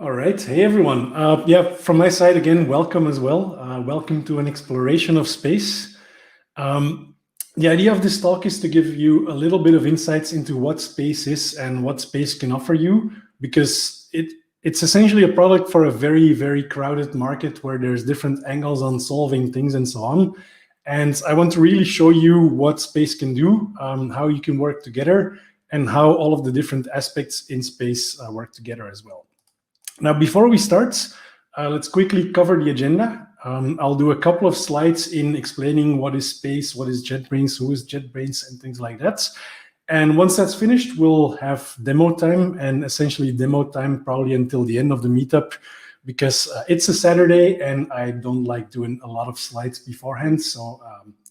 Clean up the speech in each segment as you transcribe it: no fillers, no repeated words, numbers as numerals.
All right. Hey, everyone. Yeah, from my side again, welcome as well. Welcome to an exploration of space. Um, the idea of this talk is to give you a little bit of insights into what space is and what space can offer you, because it's essentially a product for a very, very crowded market where there's different angles on solving things and so on. And I want to really show you what space can do, how you can work together, and how all of the different aspects in space work together as well. Now, before we start, let's quickly cover the agenda. I'll do a couple of slides in explaining what is space, what is JetBrains, who is JetBrains, and things like that. And once that's finished, we'll have demo time, and essentially demo time probably until the end of the meetup, because it's a Saturday and I don't like doing a lot of slides beforehand. So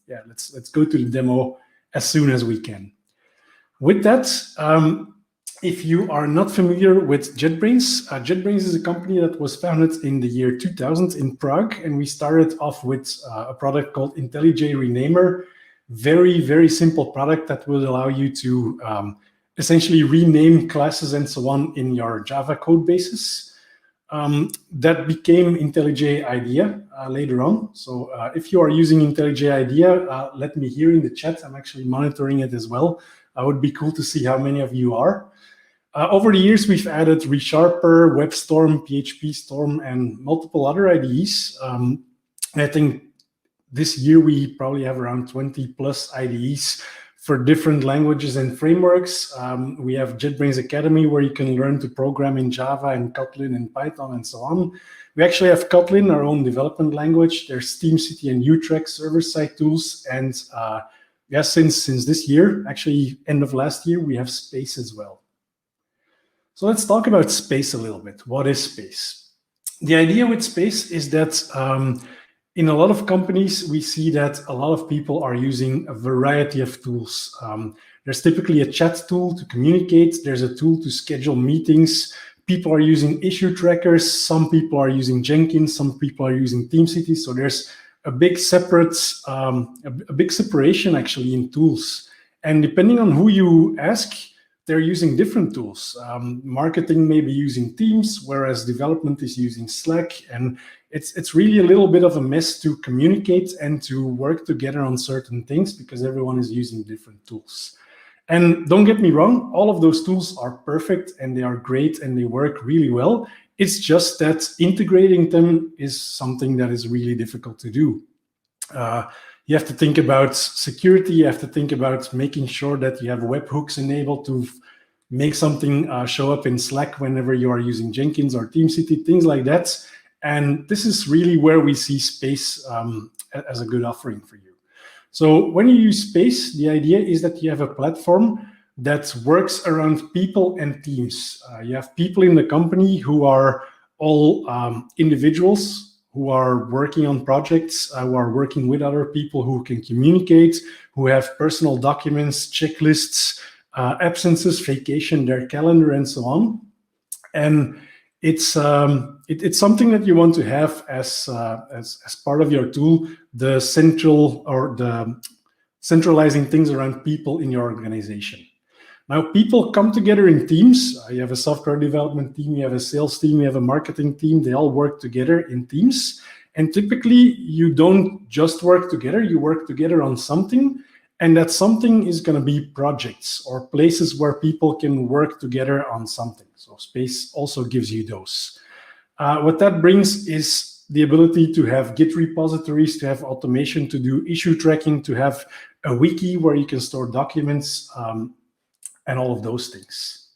yeah, let's go to the demo as soon as we can. With that, if you are not familiar with JetBrains, JetBrains is a company that was founded in the year 2000 in Prague, and we started off with a product called IntelliJ Renamer. Very, very simple product that will allow you to essentially rename classes and so on in your Java code bases. That became IntelliJ IDEA later on. So if you are using IntelliJ IDEA, let me hear in the chat. I'm actually monitoring it as well. It would be cool to see how many of you are. Over the years, we've added ReSharper, WebStorm, PHP Storm, and multiple other IDEs. I think this year we probably have around 20 plus IDEs for different languages and frameworks. We have JetBrains Academy, where you can learn to program in Java and Kotlin and Python and so on. We actually have Kotlin, our own development language. There's TeamCity and Utrecht server-side tools. And yeah, since this year, actually end of last year, we have Space as well. So let's talk about space a little bit. What is space? The idea with space is that in a lot of companies, we see that a lot of people are using a variety of tools. There's typically a chat tool to communicate. There's a tool to schedule meetings. People are using issue trackers. Some people are using Jenkins. Some people are using TeamCity. So there's a big separation actually in tools. And depending on who you ask, they're using different tools. Marketing may be using Teams, whereas development is using Slack. And it's really a little bit of a mess to communicate and to work together on certain things because everyone is using different tools. And don't get me wrong, all of those tools are perfect and they are great and they work really well. It's just that integrating them is something that is really difficult to do. You have to think about security. You have to think about making sure that you have webhooks enabled to make something show up in Slack whenever you are using Jenkins or TeamCity, things like that. And this is really where we see Space as a good offering for you. So when you use Space, the idea is that you have a platform that works around people and teams. You have people in the company who are all individuals who are working on projects, who are working with other people, who can communicate, who have personal documents, checklists, absences, vacation, their calendar, and so on. And it's something that you want to have as part of your tool, the centralizing things around people in your organization. Now, people come together in teams. You have a software development team, you have a sales team, you have a marketing team. They all work together in teams. And typically, you don't just work together, you work together on something. And that something is going to be projects or places where people can work together on something. So Space also gives you those. What that brings is the ability to have Git repositories, to have automation, to do issue tracking, to have a wiki where you can store documents, and all of those things.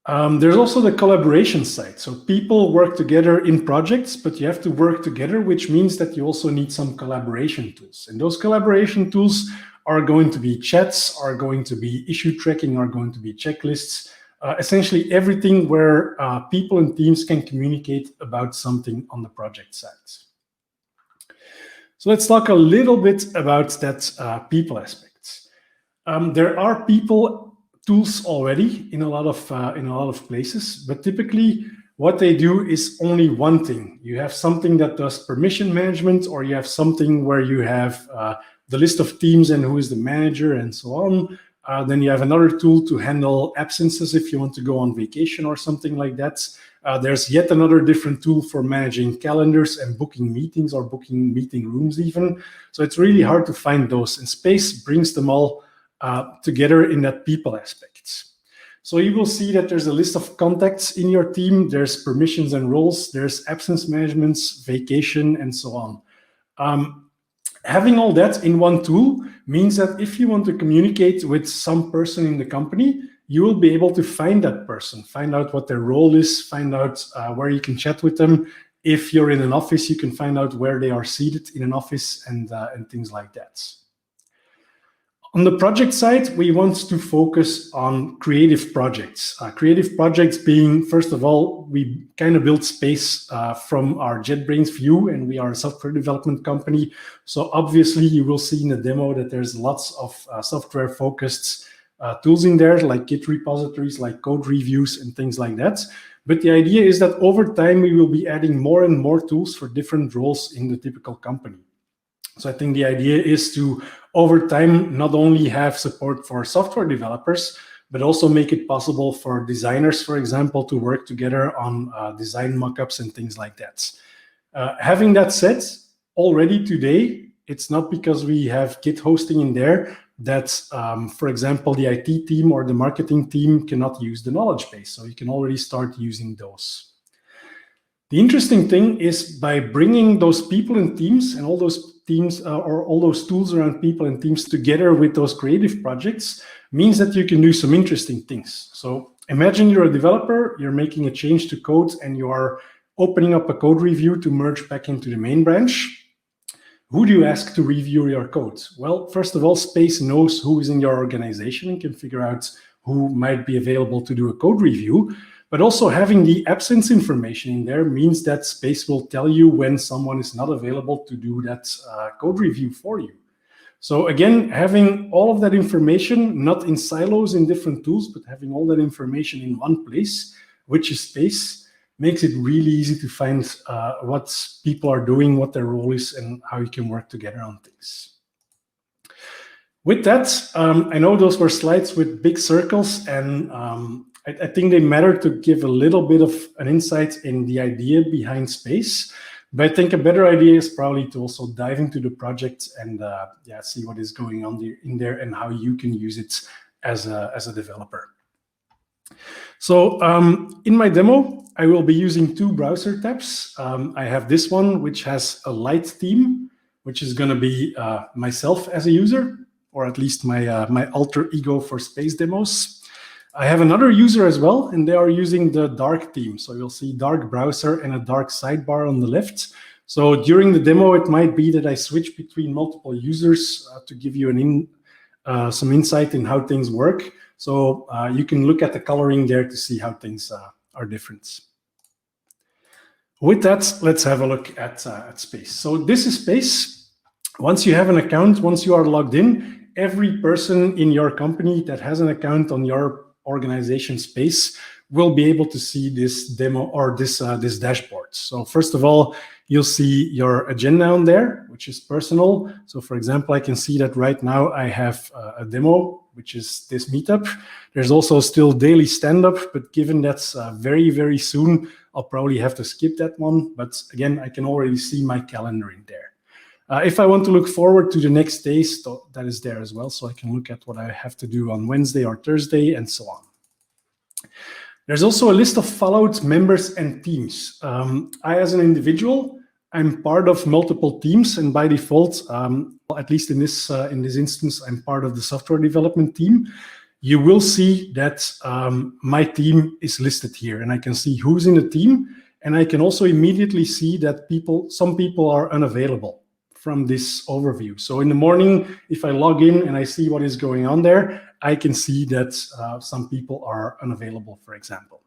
There's also the collaboration side. So people work together in projects, but you have to work together, which means that you also need some collaboration tools. And those collaboration tools are going to be chats, are going to be issue tracking, are going to be checklists, essentially everything where people and teams can communicate about something on the project side. So let's talk a little bit about that people aspect. There are people tools already in a lot of places, but typically what they do is only one thing. You have something that does permission management, or you have something where you have the list of teams and who is the manager and so on. Then you have another tool to handle absences if you want to go on vacation or something like that. There's yet another different tool for managing calendars and booking meetings or booking meeting rooms even. So it's really hard to find those, and Space brings them all together in that people aspect. So you will see that there's a list of contacts in your team, there's permissions and roles, there's absence managements, vacation, and so on. Having all that in one tool means that if you want to communicate with some person in the company, you will be able to find that person, find out what their role is, find out where you can chat with them. If you're in an office, you can find out where they are seated in an office and things like that. On the project side, we want to focus on creative projects. Creative projects being, first of all, we kind of build Space from our JetBrains view, and we are a software development company. So obviously, you will see in the demo that there's lots of software-focused tools in there, like Git repositories, like code reviews, and things like that. But the idea is that over time, we will be adding more and more tools for different roles in the typical company. So I think the idea is to, over time, not only have support for software developers, but also make it possible for designers, for example, to work together on design mockups and things like that. Having that said, already today, it's not because we have Git hosting in there that, for example, the IT team or the marketing team cannot use the knowledge base. So you can already start using those. The interesting thing is by bringing those people and teams and all those teams or all those tools around people and teams together with those creative projects means that you can do some interesting things. So imagine you're a developer, you're making a change to code, and you are opening up a code review to merge back into the main branch. Who do you ask to review your code? Well, first of all, Space knows who is in your organization and can figure out who might be available to do a code review. But also having the absence information in there means that Space will tell you when someone is not available to do that code review for you. So again, having all of that information, not in silos in different tools, but having all that information in one place, which is Space, makes it really easy to find what people are doing, what their role is, and how you can work together on things. With that, I know those were slides with big circles, and I think they matter to give a little bit of an insight in the idea behind Space. But I think a better idea is probably to also dive into the project and see what is going on in there and how you can use it as a developer. So in my demo, I will be using two browser tabs. I have this one, which has a light theme, which is going to be myself as a user, or at least my alter ego for Space demos. I have another user as well, and they are using the dark theme. So you'll see dark browser and a dark sidebar on the left. So during the demo, it might be that I switch between multiple users to give you some insight in how things work. So you can look at the coloring there to see how things are different. With that, let's have a look at Space. So this is Space. Once you have an account, once you are logged in, every person in your company that has an account on your organization Space will be able to see this demo or this dashboard. So first of all, you'll see your agenda on there, which is personal. So for example, I can see that right now I have a demo, which is this meetup. There's also still daily stand-up, but given that's very, very soon, I'll probably have to skip that one. But again, I can already see my calendar in there. If I want to look forward to the next days, that is there as well. So I can look at what I have to do on Wednesday or Thursday and so on. There's also a list of followed members and teams. I, as an individual, I'm part of multiple teams, and by default, at least in this instance, I'm part of the software development team. You will see that my team is listed here, and I can see who's in the team, and I can also immediately see that some people are unavailable from this overview. So in the morning, if I log in and I see what is going on there, I can see that some people are unavailable, for example.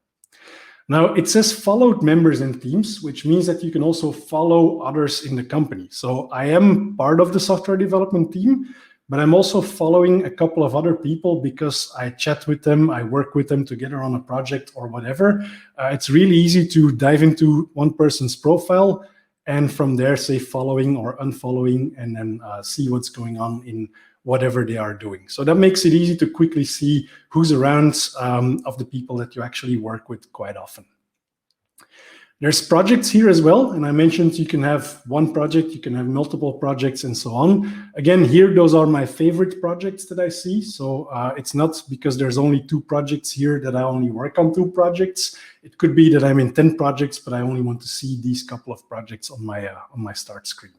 Now, it says followed members and teams, which means that you can also follow others in the company. So I am part of the software development team, but I'm also following a couple of other people because I chat with them, I work with them together on a project or whatever. It's really easy to dive into one person's profile and from there say following or unfollowing, and then see what's going on in whatever they are doing. So that makes it easy to quickly see who's around of the people that you actually work with quite often. There's projects here as well, and I mentioned you can have one project, you can have multiple projects, and so on. Again, here, those are my favorite projects that I see. So it's not because there's only 2 projects here that I only work on 2 projects. It could be that I'm in 10 projects, but I only want to see these couple of projects on my start screen.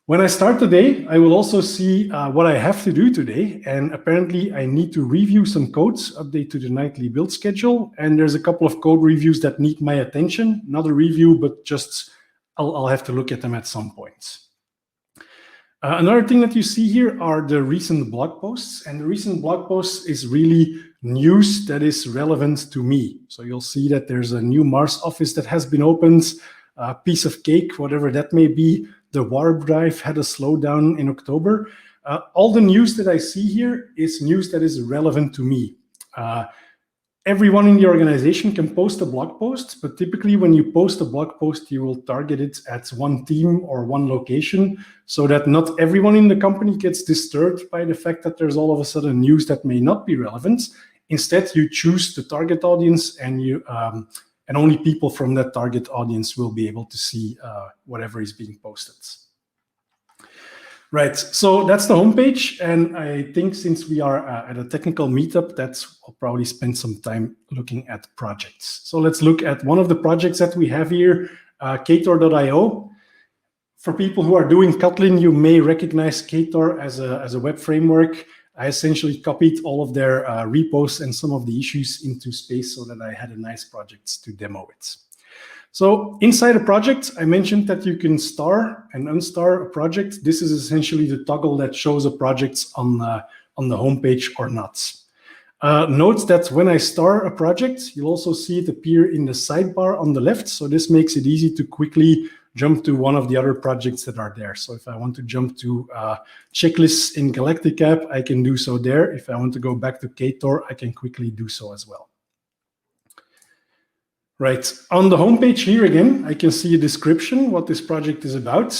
When I start today, I will also see what I have to do today. And apparently I need to review some codes, update to the nightly build schedule. And there's a couple of code reviews that need my attention. Not a review, but just I'll have to look at them at some point. Another thing that you see here are the recent blog posts. And the recent blog posts is really news that is relevant to me. So you'll see that there's a new Mars office that has been opened, a piece of cake, whatever that may be. The warp drive had a slowdown in October. All the news that I see here is news that is relevant to me. Everyone in the organization can post a blog post, but typically when you post a blog post, you will target it at one team or one location so that not everyone in the company gets disturbed by the fact that there's all of a sudden news that may not be relevant. Instead, you choose the target audience and only people from that target audience will be able to see whatever is being posted. Right, so that's the homepage. And I think since we are at a technical meetup, I'll probably spend some time looking at projects. So let's look at one of the projects that we have here, Ktor.io. For people who are doing Kotlin, you may recognize Ktor as a web framework. I essentially copied all of their repos and some of the issues into Space so that I had a nice project to demo it. So inside a project, I mentioned that you can star and unstar a project. This is essentially the toggle that shows a project on the homepage or not. Note that when I star a project, you'll also see it appear in the sidebar on the left. So this makes it easy to quickly jump to one of the other projects that are there. So if I want to jump to checklists in Galactic App, I can do so there. If I want to go back to Ktor, I can quickly do so as well. Right, on the homepage here again, I can see a description, what this project is about.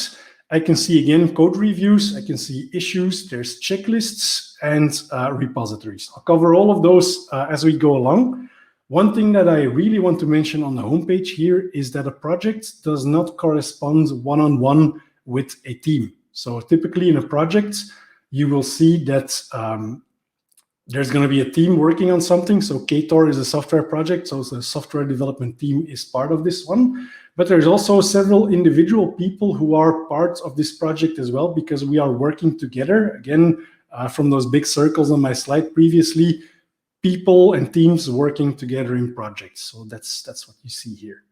I can see again code reviews, I can see issues, there's checklists and repositories. I'll cover all of those as we go along. One thing that I really want to mention on the homepage here is that a project does not correspond one-on-one with a team. So typically in a project, you will see that there's going to be a team working on something. So Ktor is a software project, so the software development team is part of this one. But there's also several individual people who are part of this project as well, because we are working together. Again, from those big circles on my slide previously, people and teams working together in projects. So that's what you see here.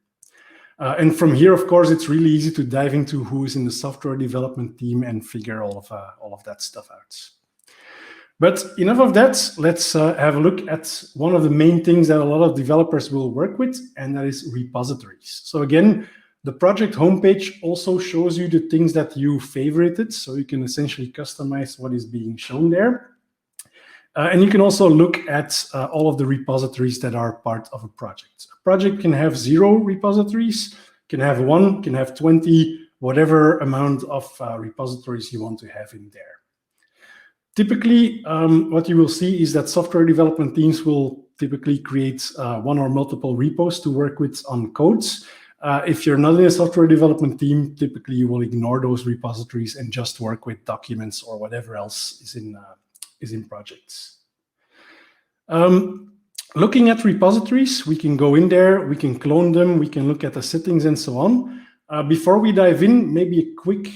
And from here, of course, it's really easy to dive into who is in the software development team and figure all of that stuff out. But enough of that, let's have a look at one of the main things that a lot of developers will work with, and that is repositories. So again, the project homepage also shows you the things that you favorited, so you can essentially customize what is being shown there. And you can also look at all of the repositories that are part of a project. A project can have 0 repositories, can have 1, can have 20, whatever amount of repositories you want to have in there. Typically, what you will see is that software development teams will typically create 1 or multiple repos to work with on codes. If you're not in a software development team, typically you will ignore those repositories and just work with documents or whatever else is in projects. Looking at repositories, we can go in there, we can clone them, we can look at the settings and so on. Before we dive in, maybe a quick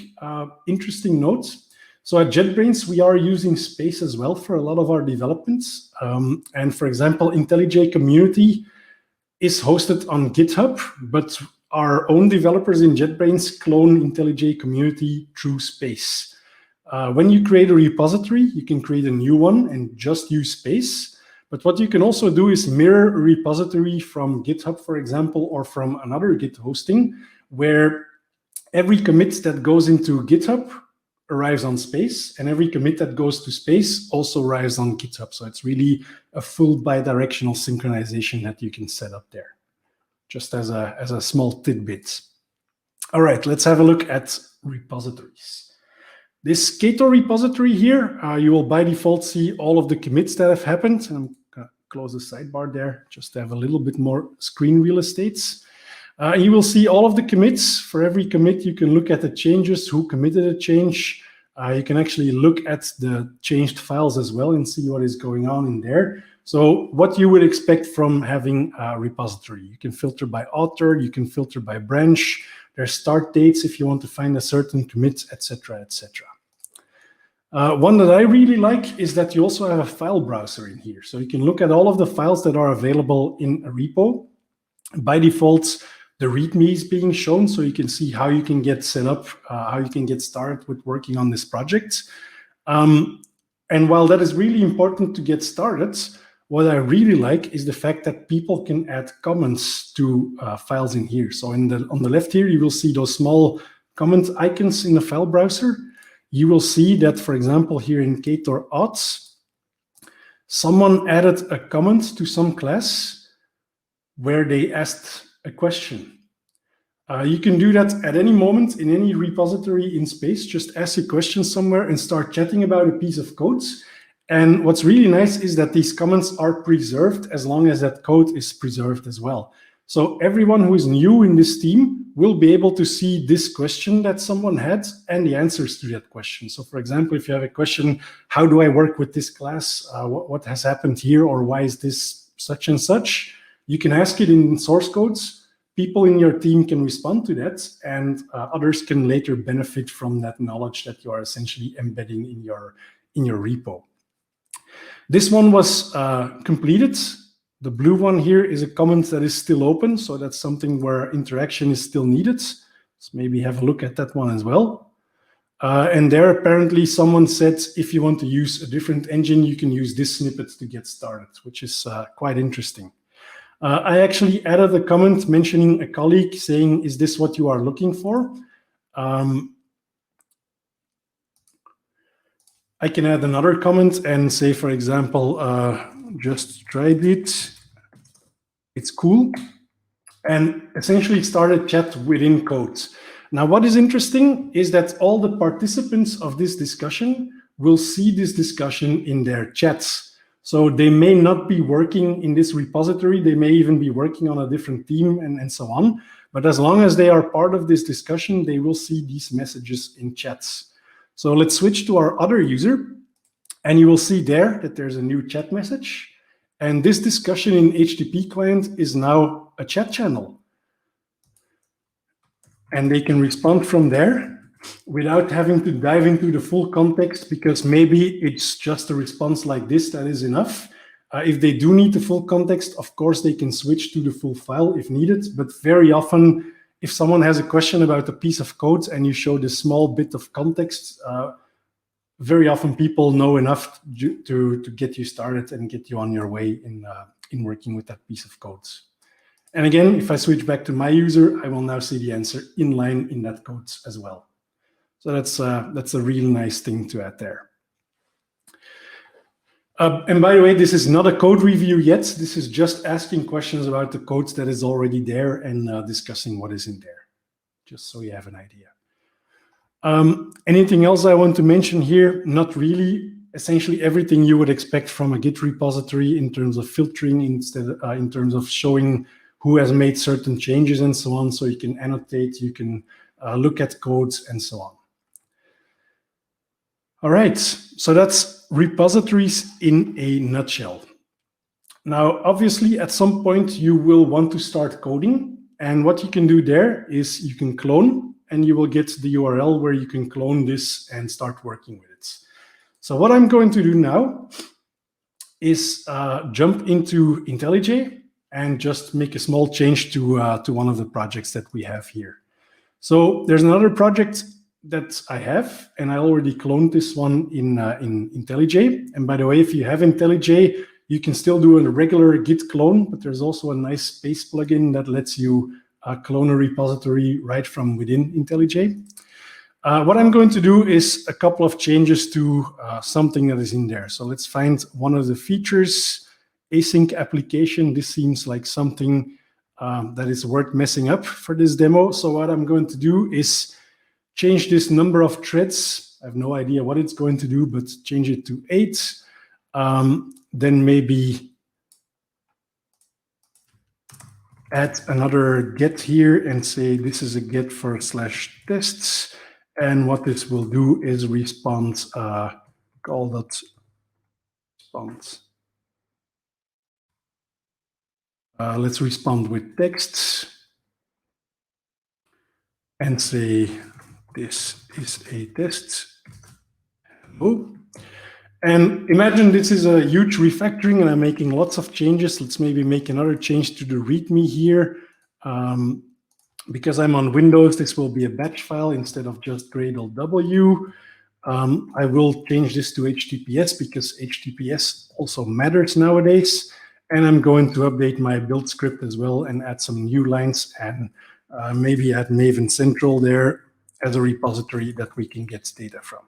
interesting note. So at JetBrains, we are using Space as well for a lot of our developments. And for example, IntelliJ community is hosted on GitHub, but our own developers in JetBrains clone IntelliJ community through Space. When you create a repository, you can create a new one and just use Space. But what you can also do is mirror a repository from GitHub, for example, or from another Git hosting, where every commit that goes into GitHub arrives on Space, and every commit that goes to Space also arrives on GitHub. So it's really a full bidirectional synchronization that you can set up there, just as a small tidbit. All right, let's have a look at repositories. This Ktor repository here, you will by default see all of the commits that have happened. I'm going to close the sidebar there just to have a little bit more screen real estate. You will see all of the commits. For every commit, you can look at the changes, who committed a change. You can actually look at the changed files as well and see what is going on in there. So what you would expect from having a repository. You can filter by author, you can filter by branch. There's start dates if you want to find a certain commit, etc., etc. One that I really like is that you also have a file browser in here. So you can look at all of the files that are available in a repo. By default, the README is being shown, so you can see how you can get set up, how you can get started with working on this project. And while that is really important to get started, what I really like is the fact that people can add comments to files in here. So on the left here, you will see those small comment icons in the file browser. You will see that, for example, here in Ktor auths, someone added a comment to some class where they asked a question. You can do that at any moment in any repository in space. Just ask a question somewhere and start chatting about a piece of code. And what's really nice is that these comments are preserved as long as that code is preserved as well. So everyone who is new in this team will be able to see this question that someone had and the answers to that question. So for example, if you have a question, how do I work with this class? What has happened here, or why is this such and such? You can ask it in source codes. People in your team can respond to that, and others can later benefit from that knowledge that you are essentially embedding in your repo. This one was completed. The blue one here is a comment that is still open, so that's something where interaction is still needed. So maybe have a look at that one as well. And there apparently someone said if you want to use a different engine, you can use this snippet to get started, which is quite interesting. I actually added a comment mentioning a colleague saying, is this what you are looking for? I can add another comment and say, for example, just tried it. It's cool. And essentially started chat within code. Now, what is interesting is that all the participants of this discussion will see this discussion in their chats. So they may not be working in this repository. They may even be working on a different team and so on. But as long as they are part of this discussion, they will see these messages in chats. So let's switch to our other user. And you will see there that there's a new chat message. And this discussion in HTTP client is now a chat channel. And they can respond from there without having to dive into the full context, because maybe it's just a response like this that is enough. If they do need the full context, of course, they can switch to the full file if needed. But very often, if someone has a question about a piece of code and you show this small bit of context, very often people know enough to get you started and get you on your way in working with that piece of code. And again, if I switch back to my user, I will now see the answer in line in that code as well. So that's a really nice thing to add there. And by the way, this is not a code review yet. This is just asking questions about the code that is already there and discussing what is in there, just so you have an idea. Anything else I want to mention here? Not really. Essentially everything you would expect from a Git repository in terms of filtering, in terms of showing who has made certain changes and so on. So you can annotate, you can look at codes and so on. All right, so that's repositories in a nutshell. Now, obviously, at some point, you will want to start coding. And what you can do there is you can clone, and you will get the URL where you can clone this and start working with it. So what I'm going to do now is jump into IntelliJ and just make a small change to one of the projects that we have here. So there's another project that I have, and I already cloned this one in IntelliJ. And by the way, if you have IntelliJ, you can still do a regular Git clone, but there's also a nice space plugin that lets you clone a repository right from within IntelliJ. What I'm going to do is a couple of changes to something that is in there. So let's find one of the features, async application. This seems like something that is worth messing up for this demo. So what I'm going to do is change this number of threads I have no idea what it's going to do, but change it to 8. Then maybe add another get here and say this is a get for /tests. And what this will do is respond, call that response. Let's respond with texts and say this is a test. Hello. And imagine this is a huge refactoring and I'm making lots of changes. Let's maybe make another change to the README here. Because I'm on Windows, this will be a batch file instead of just Gradle W. I will change this to HTTPS because HTTPS also matters nowadays. And I'm going to update my build script as well and add some new lines and maybe add Maven Central there as a repository that we can get data from.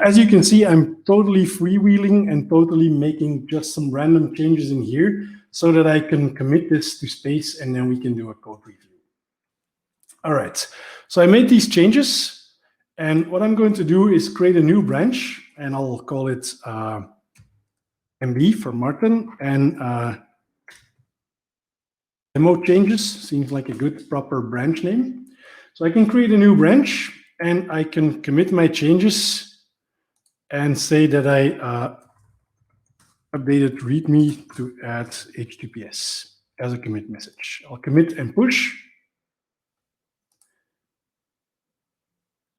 As you can see, I'm totally freewheeling and totally making just some random changes in here so that I can commit this to Space and then we can do a code review. All right, so I made these changes and what I'm going to do is create a new branch and I'll call it MB for Martin and demo changes seems like a good proper branch name. So I can create a new branch and I can commit my changes and say that I updated README to add HTTPS as a commit message. I'll commit and push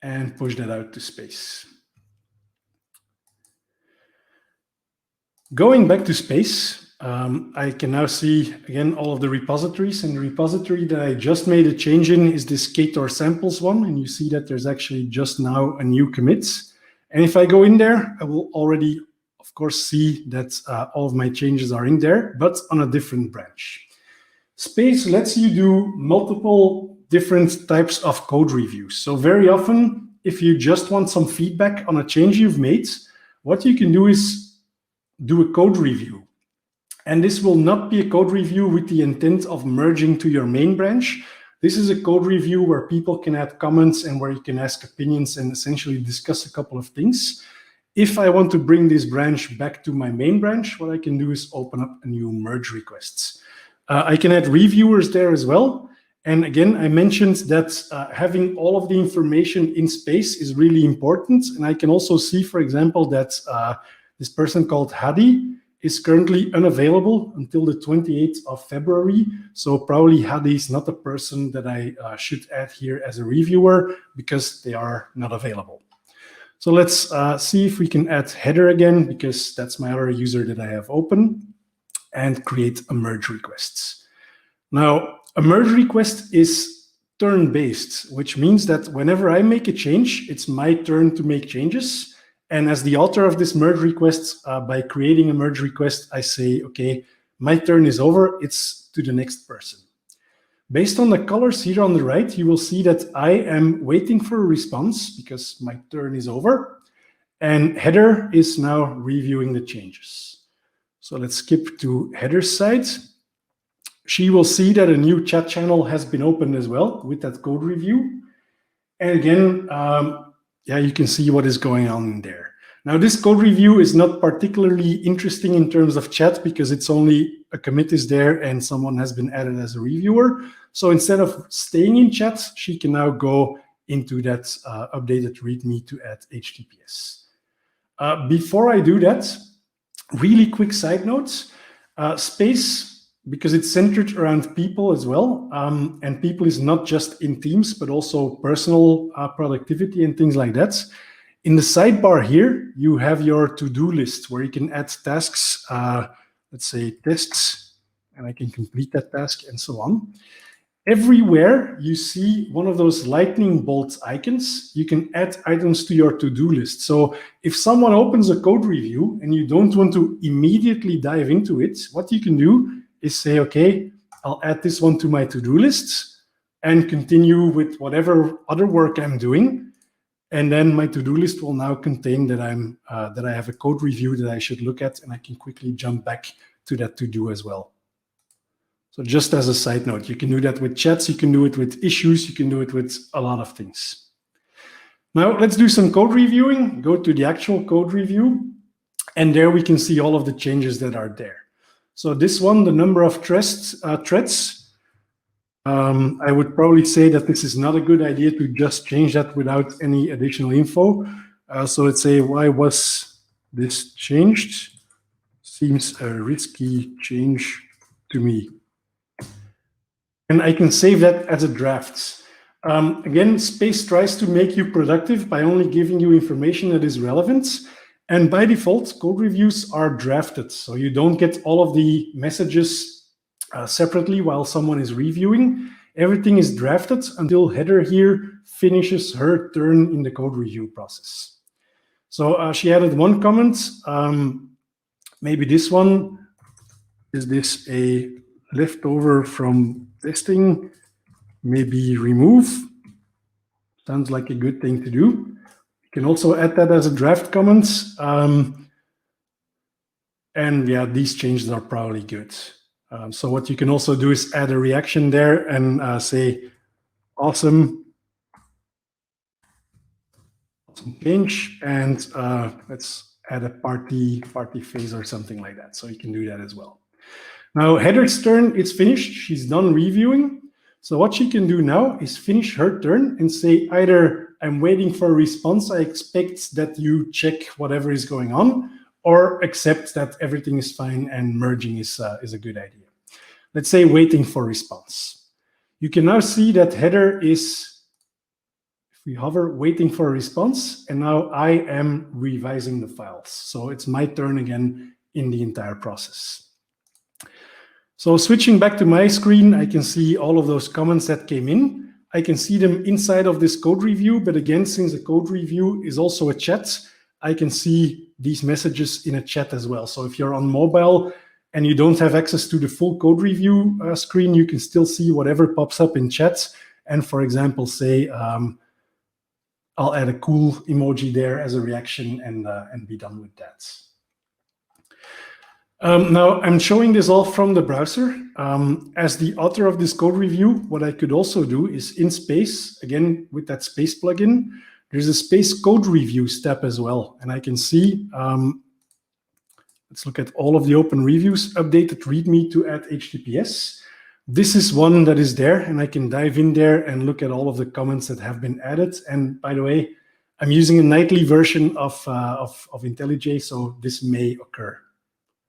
that out to Space. Going back to Space, I can now see again all of the repositories, and the repository that I just made a change in is this Ktor samples one, and you see that there's actually just now a new commit. And if I go in there, I will already, of course, see that all of my changes are in there, but on a different branch. Space lets you do multiple different types of code reviews. So very often, if you just want some feedback on a change you've made, what you can do is do a code review. And this will not be a code review with the intent of merging to your main branch. This is a code review where people can add comments and where you can ask opinions and essentially discuss a couple of things. If I want to bring this branch back to my main branch, what I can do is open up a new merge requests. I can add reviewers there as well. And again, I mentioned that having all of the information in Space is really important. And I can also see, for example, that this person called Hadi is currently unavailable until the 28th of February. So probably Hadi is not a person that I should add here as a reviewer because they are not available. So let's see if we can add header again, because that's my other user that I have open, and create a merge request. Now, a merge request is turn-based, which means that whenever I make a change, it's my turn to make changes. And as the author of this merge request, by creating a merge request, I say, okay, my turn is over, it's to the next person. Based on the colors here on the right, you will see that I am waiting for a response because my turn is over, and header is now reviewing the changes. So let's skip to header's side. She will see that a new chat channel has been opened as well with that code review. And again, yeah, you can see what is going on in there. Now, this code review is not particularly interesting in terms of chat because it's only a commit is there and someone has been added as a reviewer. So instead of staying in chat, she can now go into that updated README to add HTTPS. Before I do that, really quick side notes. Space, because it's centered around people as well, and people is not just in teams, but also personal productivity and things like that. In the sidebar here, you have your to-do list where you can add tasks, let's say tests, and I can complete that task and so on. Everywhere you see one of those lightning bolt icons, you can add items to your to-do list. So if someone opens a code review and you don't want to immediately dive into it, what you can do is say, okay, I'll add this one to my to-do list and continue with whatever other work I'm doing. And then my to-do list will now contain that I have a code review that I should look at, and I can quickly jump back to that to-do as well. So just as a side note, you can do that with chats, you can do it with issues, you can do it with a lot of things. Now let's do some code reviewing. Go to the actual code review, and there we can see all of the changes that are there. So this one, the number of threads, I would probably say that this is not a good idea to just change that without any additional info. So let's say, why was this changed? Seems a risky change to me. And I can save that as a draft. Again, Space tries to make you productive by only giving you information that is relevant. And by default, code reviews are drafted. So you don't get all of the messages separately while someone is reviewing. Everything is drafted until Heather here finishes her turn in the code review process. So she added one comment. Maybe this one. Is this a leftover from testing? Maybe remove. Sounds like a good thing to do. You can also add that as a draft comment. And yeah, these changes are probably good. So what you can also do is add a reaction there and say, awesome change. And let's add a party phase or something like that. So you can do that as well. Now Heather's turn, it's finished. She's done reviewing. So what she can do now is finish her turn and say either I'm waiting for a response, I expect that you check whatever is going on, or accept that everything is fine and merging is a good idea. Let's say waiting for response. You can now see that Heather is, if we hover, waiting for a response, and now I am revising the files. So it's my turn again in the entire process. So switching back to my screen, I can see all of those comments that came in. I can see them inside of this code review, but again, since the code review is also a chat, I can see these messages in a chat as well. So if you're on mobile and you don't have access to the full code review screen, you can still see whatever pops up in chat. And for example, say, I'll add a cool emoji there as a reaction and be done with that. Now, I'm showing this all from the browser. As the author of this code review, what I could also do is in Space, again, with that Space plugin, there's a Space code reviews tab as well. And I can see, let's look at all of the open reviews, updated README to add HTTPS. This is one that is there, and I can dive in there and look at all of the comments that have been added. And by the way, I'm using a nightly version of IntelliJ, so this may occur.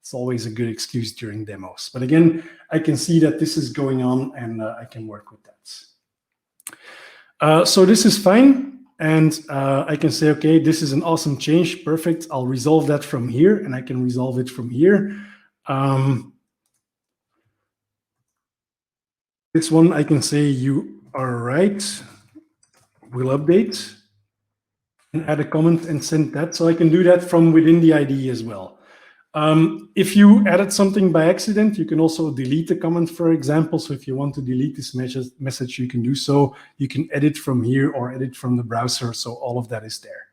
It's always a good excuse during demos. But again, I can see that this is going on and I can work with that. So this is fine. And I can say, okay, this is an awesome change. Perfect. I'll resolve that from here and I can resolve it from here. This one, I can say you are right. We'll update and add a comment and send that. So I can do that from within the IDE as well. If you added something by accident, you can also delete the comment, for example. So if you want to delete this message, you can do so. You can edit from here or edit from the browser. So all of that is there.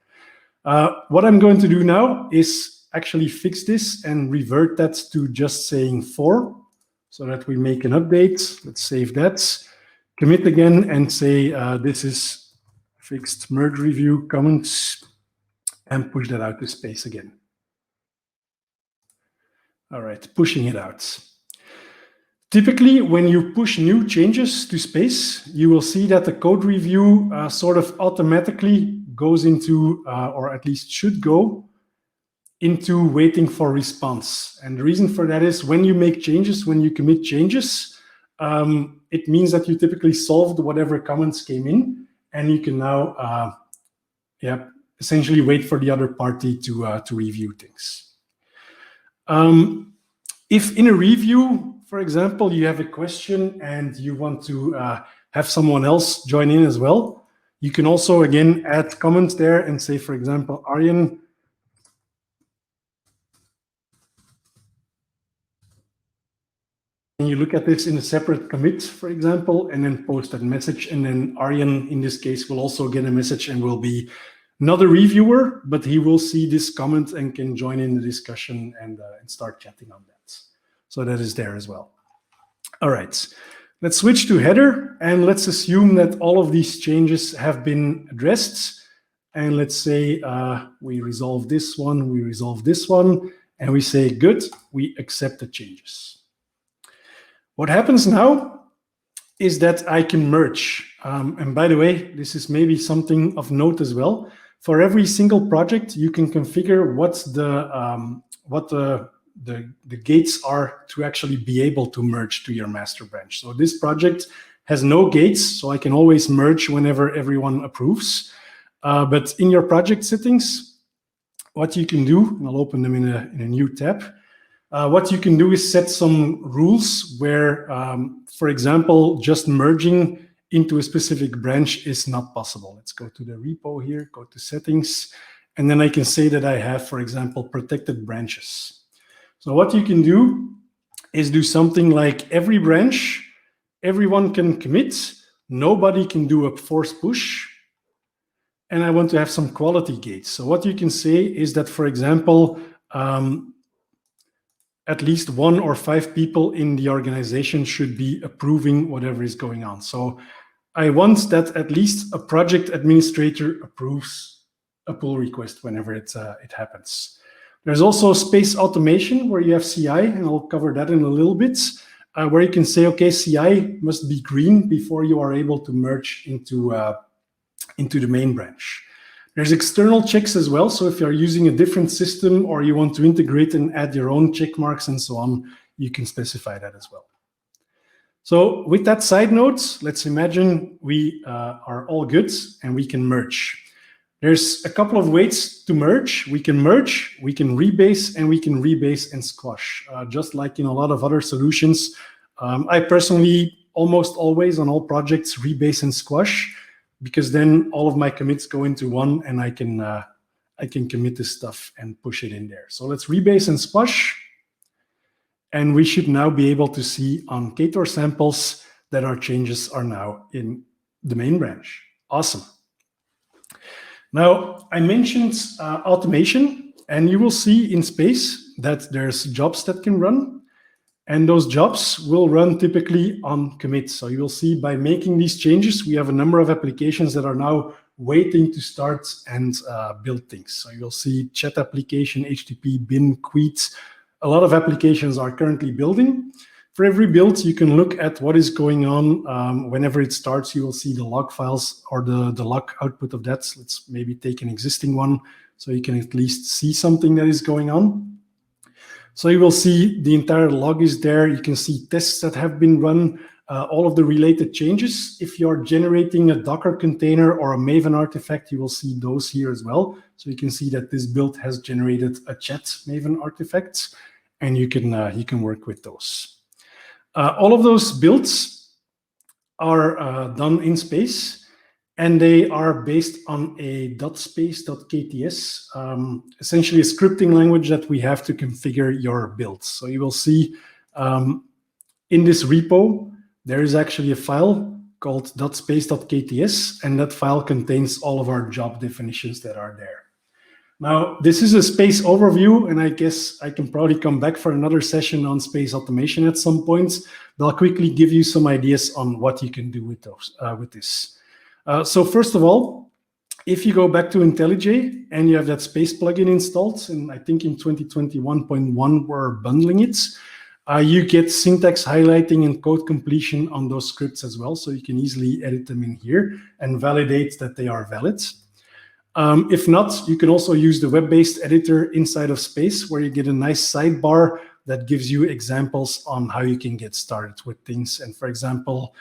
What I'm going to do now is actually fix this and revert that to just saying for, so that we make an update. Let's save that. Commit again and say this is fixed merge review comments and push that out to Space again. All right, pushing it out. Typically, when you push new changes to Space, you will see that the code review sort of automatically goes into, or at least should go, into waiting for response. And the reason for that is when you make changes, when you commit changes, it means that you typically solved whatever comments came in, and you can now essentially wait for the other party to review things. If in a review, for example, you have a question and you want to have someone else join in as well, you can also, again, add comments there and say, for example, Arjen, and you look at this in a separate commit, for example, and then post that message. And then Arjen, in this case, will also get a message and will be not a reviewer, but he will see this comment and can join in the discussion and start chatting on that. So that is there as well. All right, let's switch to Heather and let's assume that all of these changes have been addressed. and let's say we resolve this one, we resolve this one, and we say, good, we accept the changes. What happens now is that I can merge. And by the way, this is maybe something of note as well. For every single project, you can configure what the gates are to actually be able to merge to your master branch. So this project has no gates, so I can always merge whenever everyone approves. But in your project settings, what you can do, and I'll open them in a new tab, what you can do is set some rules where, for example, just merging into a specific branch is not possible. Let's go to the repo here, go to settings, and then I can say that I have, for example, protected branches. So what you can do is do something like every branch, everyone can commit, nobody can do a force push, and I want to have some quality gates. So what you can say is that, for example, at least 1 or 5 people in the organization should be approving whatever is going on. So I want that at least a project administrator approves a pull request whenever it happens. There's also space automation where you have CI, and I'll cover that in a little bit, where you can say, okay, CI must be green before you are able to merge into the main branch. There's external checks as well. So if you're using a different system or you want to integrate and add your own check marks and so on, you can specify that as well. So with that side note, let's imagine we are all good and we can merge. There's a couple of ways to merge. We can rebase, and we can rebase and squash, just like in a lot of other solutions. I personally almost always on all projects rebase and squash, because then all of my commits go into one and I can commit this stuff and push it in there. So let's rebase and squash. And we should now be able to see on Ktor samples that our changes are now in the main branch. Awesome. Now, I mentioned automation, and you will see in Space that there's jobs that can run. And those jobs will run typically on commit. So you will see by making these changes, we have a number of applications that are now waiting to start and build things. So you'll see chat application, HTTP, bin, Queet. A lot of applications are currently building. For every build, you can look at what is going on. Whenever it starts, you will see the log files or the log output of that. So let's maybe take an existing one so you can at least see something that is going on. So you will see the entire log is there. You can see tests that have been run, all of the related changes. If you're generating a Docker container or a Maven artifact, you will see those here as well. So you can see that this build has generated a chat Maven artifact, and you can work with those. All of those builds are done in Space. And they are based on a .space.kts, essentially a scripting language that we have to configure your builds. So you will see in this repo, there is actually a file called .space.kts, and that file contains all of our job definitions that are there. Now, this is a Space overview, and I guess I can probably come back for another session on Space automation at some point, but I'll quickly give you some ideas on what you can do with this. So first of all, if you go back to IntelliJ and you have that Space plugin installed, and I think in 2021.1 we're bundling it, you get syntax highlighting and code completion on those scripts as well. So you can easily edit them in here and validate that they are valid. If not, you can also use the web-based editor inside of Space, where you get a nice sidebar that gives you examples on how you can get started with things. And for example,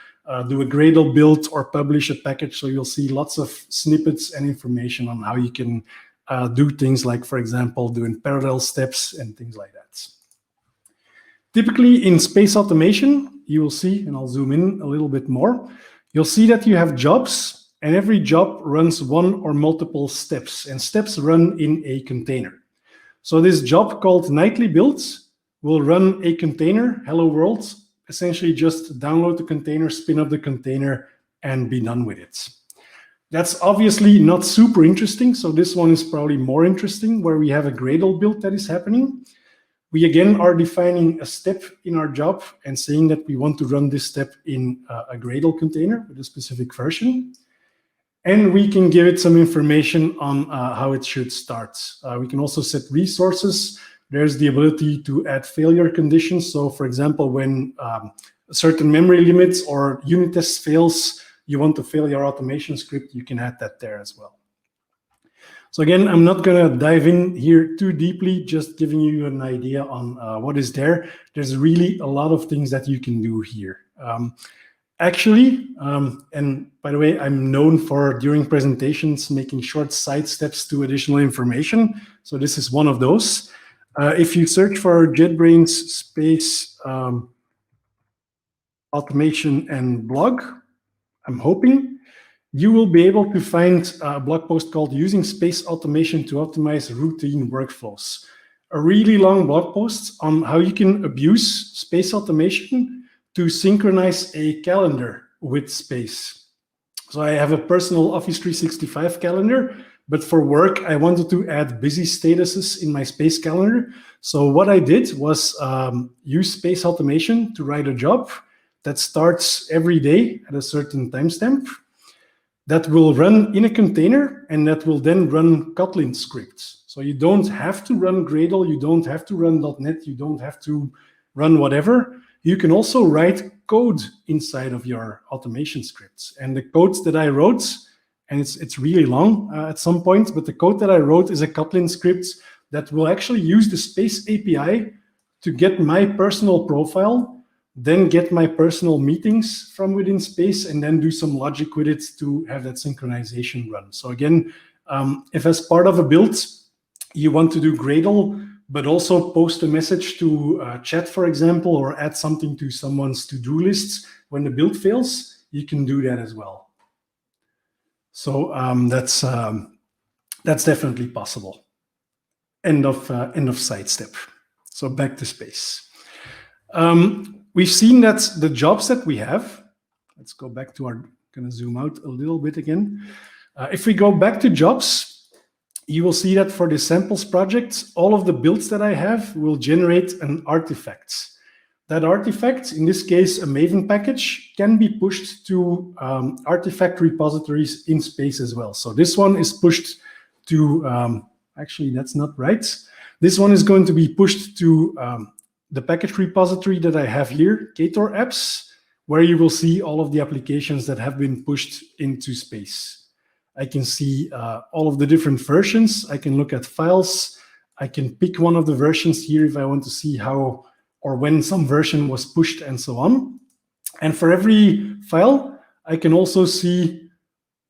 do a Gradle build or publish a package. So you'll see lots of snippets and information on how you can do things like, for example, doing parallel steps and things like that. Typically in Space automation, you will see, and I'll zoom in a little bit more, you'll see that you have jobs, and every job runs one or multiple steps, and steps run in a container. So this job called nightly builds will run a container, hello world, essentially just download the container, spin up the container, and be done with it. That's obviously not super interesting, so this one is probably more interesting, where we have a Gradle build that is happening. We again are defining a step in our job and saying that we want to run this step in a Gradle container with a specific version. And we can give it some information on how it should start. We can also set resources. There's the ability to add failure conditions. So for example, when certain memory limits or unit test fails, you want to fail your automation script, you can add that there as well. So again, I'm not going to dive in here too deeply, just giving you an idea on what is there. There's really a lot of things that you can do here. Actually, and by the way, I'm known for, during presentations, making short side steps to additional information. So this is one of those. If you search for JetBrains space automation and blog, I'm hoping you will be able to find a blog post called Using Space Automation to Optimize Routine Workflows. A really long blog post on how you can abuse space automation to synchronize a calendar with space. So I have a personal Office 365 calendar, but for work, I wanted to add busy statuses in my space calendar. So what I did was use space automation to write a job that starts every day at a certain timestamp, that will run in a container, and that will then run Kotlin scripts. So you don't have to run Gradle, you don't have to run .NET, you don't have to run whatever. You can also write code inside of your automation scripts. And the codes that I wrote, and it's really long at some point, but the code that I wrote is a Kotlin script that will actually use the Space API to get my personal profile, then get my personal meetings from within Space, and then do some logic with it to have that synchronization run. So again, if as part of a build, you want to do Gradle, but also post a message to chat, for example, or add something to someone's to-do lists when the build fails, you can do that as well. So that's definitely possible. End of sidestep. So back to Space. We've seen that the jobs that we have, let's go back to our, gonna zoom out a little bit again. If we go back to jobs, you will see that for the samples project, all of the builds that I have will generate an artifact. That artifact, in this case, a Maven package, can be pushed to artifact repositories in Space as well. So this one is pushed to, actually, that's not right. This one is going to be pushed to the package repository that I have here, Ktor apps, where you will see all of the applications that have been pushed into Space. I can see all of the different versions. I can look at files. I can pick one of the versions here if I want to see how or when some version was pushed and so on. And for every file, I can also see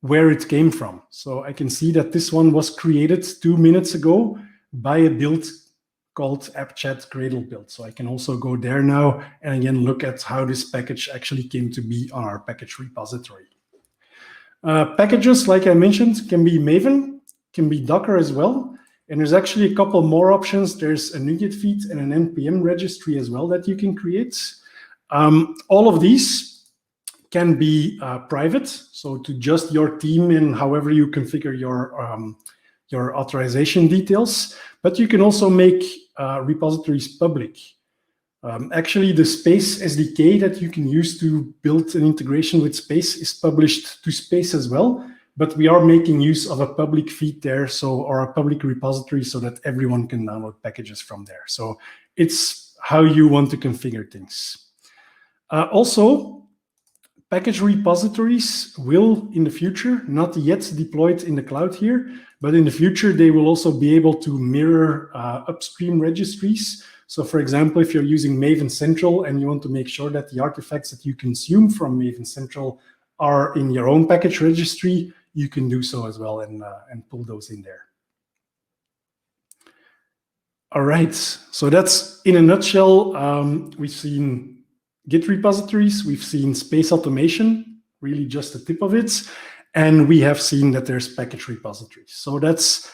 where it came from. So I can see that this one was created 2 minutes ago by a build called app-chat Gradle build. So I can also go there now and again look at how this package actually came to be on our package repository. Packages, like I mentioned, can be Maven, can be Docker as well. And there's actually a couple more options. There's a NuGet feed and an NPM registry as well that you can create. All of these can be private, so to just your team and however you configure your authorization details. But you can also make repositories public. Actually, the Space SDK that you can use to build an integration with Space is published to Space as well, but we are making use of a public feed there, or a public repository, so that everyone can download packages from there. So it's how you want to configure things. Also, package repositories will, in the future, not yet deployed in the cloud here, but in the future, they will also be able to mirror upstream registries. So for example, if you're using Maven Central and you want to make sure that the artifacts that you consume from Maven Central are in your own package registry, you can do so as well and pull those in there. All right, so that's in a nutshell. We've seen Git repositories, we've seen space automation, really just the tip of it, and we have seen that there's package repositories. So that's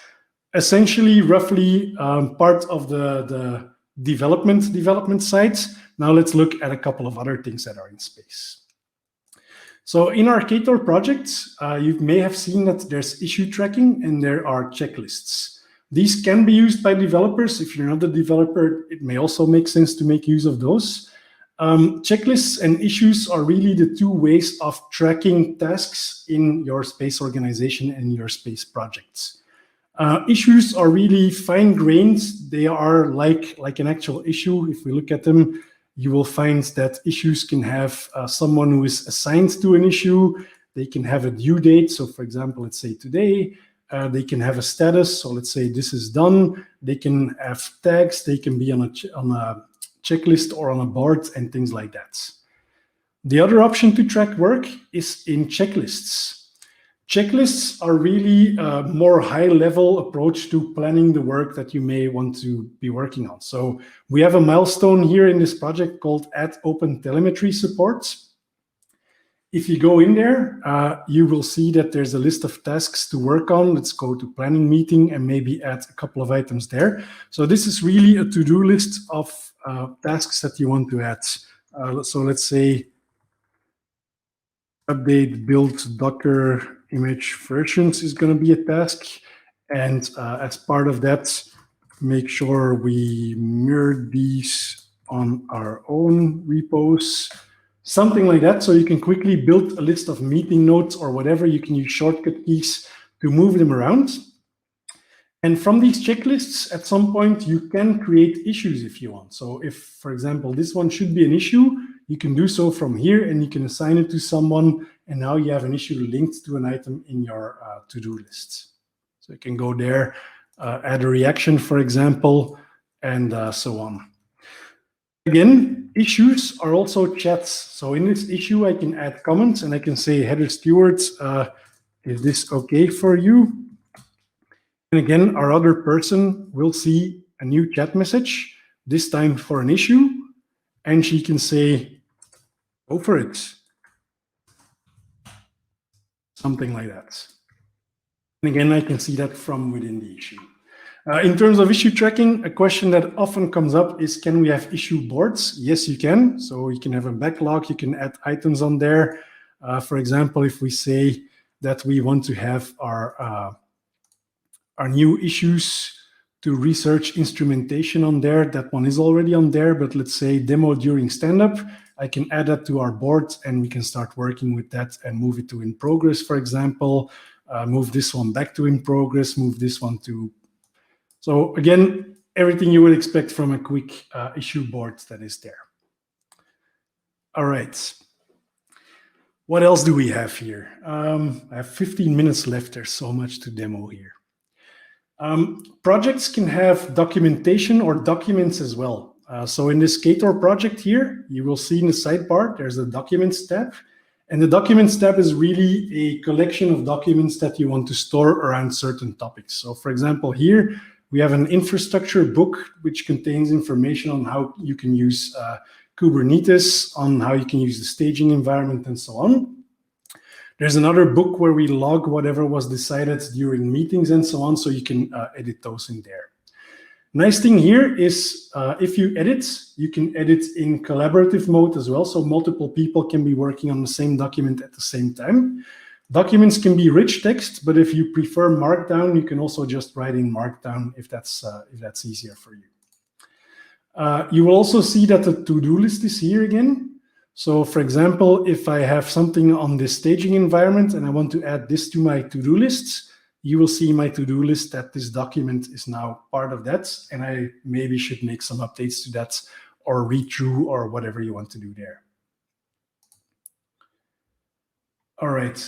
essentially roughly part of the development side. Now let's look at a couple of other things that are in Space. So in our Ktor project, you may have seen that there's issue tracking and there are checklists. These can be used by developers. If you're not a developer, it may also make sense to make use of those. Checklists and issues are really the two ways of tracking tasks in your space organization and your space projects. Issues are really fine-grained. They are like an actual issue. If we look at them, you will find that issues can have someone who is assigned to an issue. They can have a due date. So for example, let's say today. They can have a status. So let's say this is done. They can have tags. They can be on a checklist or on a board and things like that. The other option to track work is in checklists. Checklists are really a more high-level approach to planning the work that you may want to be working on. So we have a milestone here in this project called Add Open Telemetry Support. If you go in there, you will see that there's a list of tasks to work on. Let's go to planning meeting and maybe add a couple of items there. So this is really a to-do list of tasks that you want to add. So let's say update build Docker image versions is going to be a task. And as part of that, make sure we mirror these on our own repos. Something like that, so you can quickly build a list of meeting notes or whatever. You can use shortcut keys to move them around. And from these checklists, at some point, you can create issues if you want. So if, for example, this one should be an issue, you can do so from here and you can assign it to someone. And now you have an issue linked to an item in your to-do list. So you can go there, add a reaction, for example, and so on. Again, issues are also chats. So in this issue, I can add comments and I can say, Heather Stewart, is this okay for you? And again, our other person will see a new chat message, this time for an issue, and she can say, go for it. Something like that. And again, I can see that from within the issue. In terms of issue tracking, a question that often comes up is, can we have issue boards? Yes, you can. So you can have a backlog, you can add items on there. For example, if we say that we want to have our new issues to research instrumentation on there, that one is already on there, but let's say demo during stand-up, I can add that to our board and we can start working with that and move it to in progress, for example, move this one back to in progress, move this one to. So again, everything you would expect from a quick issue board that is there. All right. What else do we have here? I have 15 minutes left. There's so much to demo here. Projects can have documentation or documents as well. So in this Ktor project here, you will see in the sidebar, there's a Documents tab. And the Documents tab is really a collection of documents that you want to store around certain topics. So for example, here, we have an infrastructure book, which contains information on how you can use Kubernetes, on how you can use the staging environment, and so on. There's another book where we log whatever was decided during meetings and so on, so you can edit those in there. Nice thing here is if you edit, you can edit in collaborative mode as well, so multiple people can be working on the same document at the same time. Documents can be rich text, but if you prefer Markdown, you can also just write in Markdown if that's easier for you. You will also see that the to-do list is here again. So for example, if I have something on this staging environment and I want to add this to my to-do lists, you will see my to-do list that this document is now part of that, and I maybe should make some updates to that or read through or whatever you want to do there. All right.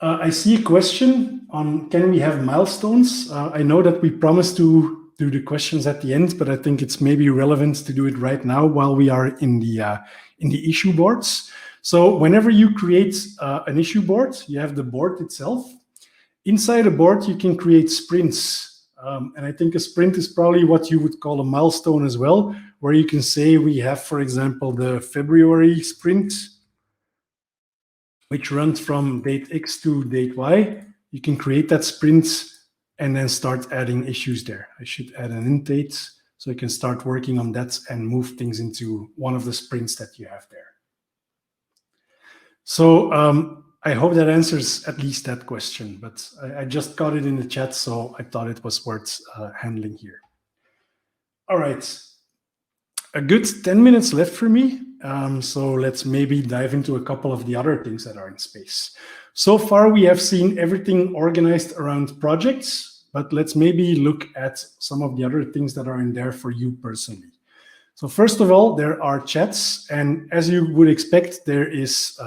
I see a question on, can we have milestones? I know that we promised to do the questions at the end, but I think it's maybe relevant to do it right now while we are in the issue boards. So whenever you create an issue board, you have the board itself. Inside a board, you can create sprints. And I think a sprint is probably what you would call a milestone as well, where you can say we have, for example, the February sprint, which runs from date X to date Y. You can create that sprint and then start adding issues there. I should add an end date so you can start working on that and move things into one of the sprints that you have there. So I hope that answers at least that question, but I just got it in the chat, so I thought it was worth handling here. All right, a good 10 minutes left for me, So let's maybe dive into a couple of the other things that are in space. So far, we have seen everything organized around projects, but let's maybe look at some of the other things that are in there for you personally. So first of all, there are chats, and as you would expect, there is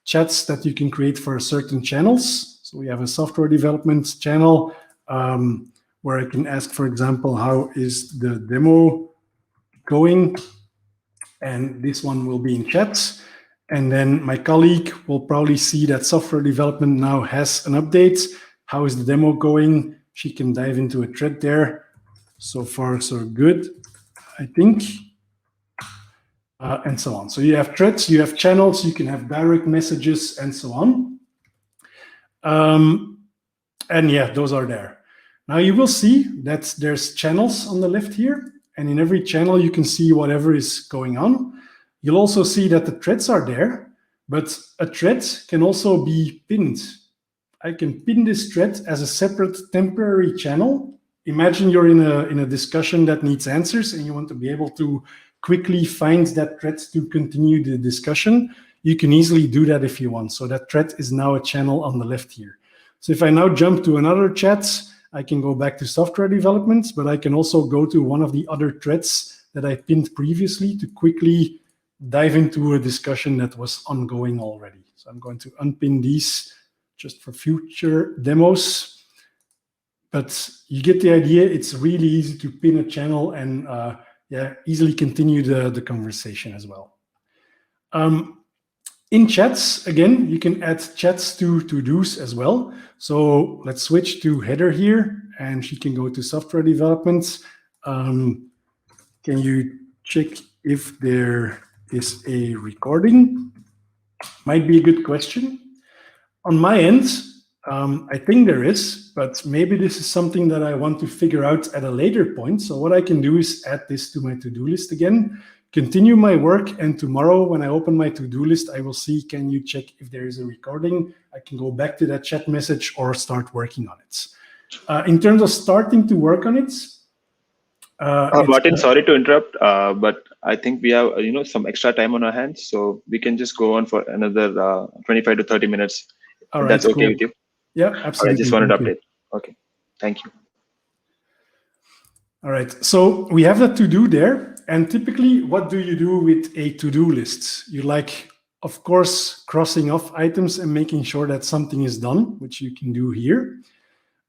chats that you can create for certain channels. So we have a software development channel where I can ask, for example, how is the demo going? And this one will be in chats. And then my colleague will probably see that software development now has an update. How is the demo going? She can dive into a thread there. So far, so good, I think. And so on. So you have threads, you have channels, you can have direct messages, and so on. And yeah, those are there. Now you will see that there's channels on the left here. And in every channel, you can see whatever is going on. You'll also see that the threads are there, but a thread can also be pinned. I can pin this thread as a separate temporary channel. Imagine you're in a discussion that needs answers and you want to be able to quickly find that thread to continue the discussion. You can easily do that if you want. So that thread is now a channel on the left here. So if I now jump to another chat, I can go back to software development, but I can also go to one of the other threads that I pinned previously to quickly dive into a discussion that was ongoing already. So I'm going to unpin these just for future demos. But you get the idea. It's really easy to pin a channel and easily continue the conversation as well. In chats, again, you can add chats to to-dos as well. So let's switch to Heather here, and she can go to software development. Can you check if there is a recording? Might be a good question. On my end, I think there is, but maybe this is something that I want to figure out at a later point. So what I can do is add this to my to-do list again, continue my work, and tomorrow when I open my to-do list, I will see, can you check if there is a recording? I can go back to that chat message or start working on it. In terms of starting to work on it, Martin, sorry to interrupt, but I think we have some extra time on our hands, so we can just go on for another 25 to 30 minutes. All right, that's okay cool. with you? Yeah, absolutely. I just wanted to update. Okay, thank you. All right, so we have that to-do there. And typically, what do you do with a to-do list? You like, of course, crossing off items and making sure that something is done, which you can do here.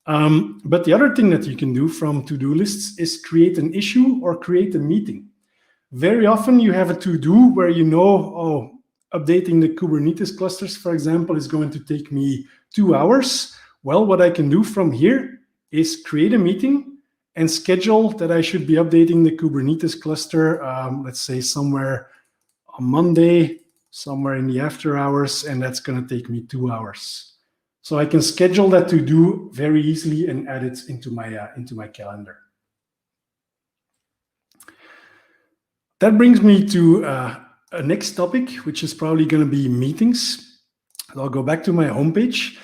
But the other thing that you can do from to-do lists is create an issue or create a meeting. Very often you have a to-do where you know, updating the Kubernetes clusters, for example, is going to take me 2 hours. Well, what I can do from here is create a meeting and schedule that I should be updating the Kubernetes cluster, let's say somewhere on Monday, somewhere in the after hours, and that's going to take me 2 hours. So I can schedule that to do very easily and add it into my calendar. That brings me to a next topic, which is probably going to be meetings. I'll go back to my homepage.